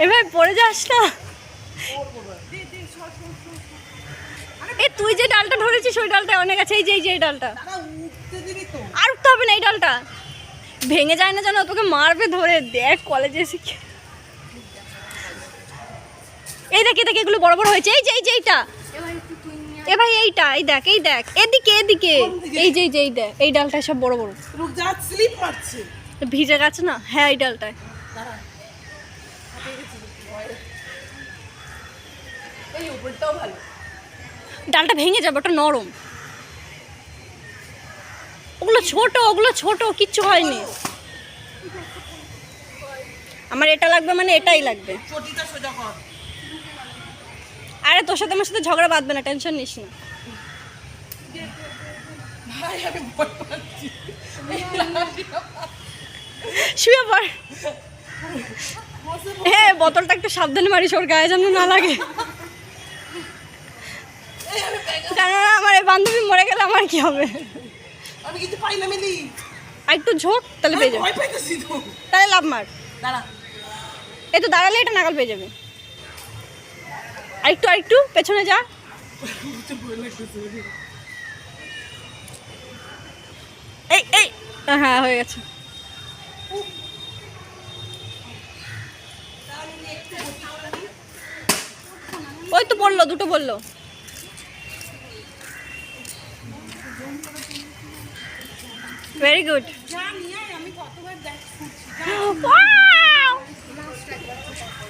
এবার পড়ে যাস না। এই তুই যে ডালটা ধরেছিস ওই ডালটা অনেক আছে। এই যে এই ডালটা আর উঠতে হবে না। এই ডালটা ভেঙে যায় না জানো, তোকে মারবে ধরে। দেখ কলেজে এসে এই দেখ এগুলো বড় বড় হয়েছে। এই যে এইটা এ ভাই এইটা এই দেখ এদিকে এই যে এই দেখ এই ডালটা সব বড় বড় ভিজে গেছে না। হ্যাঁ এই ডালটায় ডালটা ভেঙে যাবে, ওটা নরম। ওগুলো ছোট কিচ্ছু হয়নি। আমার এটা লাগবে মানে এটাই লাগবে। আরে তোর সাথে আমার সাথে ঝগড়া বাঁধবে না, টেনশন নিস না। শুয়ে পড়। হ্যাঁ বোতলটা একটু সাবধানে মারিস, ওর গায়ে যেন না লাগে। কেননা আমার এই বান্ধবী মরে গেলে আমার কি হবে? আমি কিছু পাই না মিলি। আর একটু ঝোঁক তাহলে পেয়ে যাবে। তাহলে লাভ মার। এই তো দাঁড়ালে এটা নাগাল পেয়ে যাবে। আরেকটু পেছনে যা। এই হ্যাঁ হয়ে গেছে। ওই তো বললো, দুটো বললো। Very good.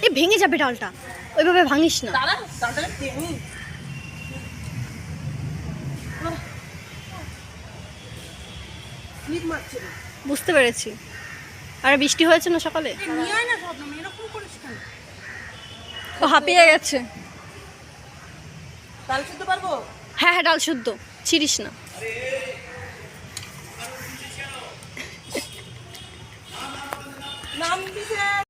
এই ভেঙে যাবে ডালটা, ওইভাবে ভাঙিস না। বুঝতে পেরেছি। আর বৃষ্টি হয়েছে না সকালে, ও হাঁপিয়ে গেছে। হ্যাঁ ডাল শুদ্ধ, ছিড়িস না।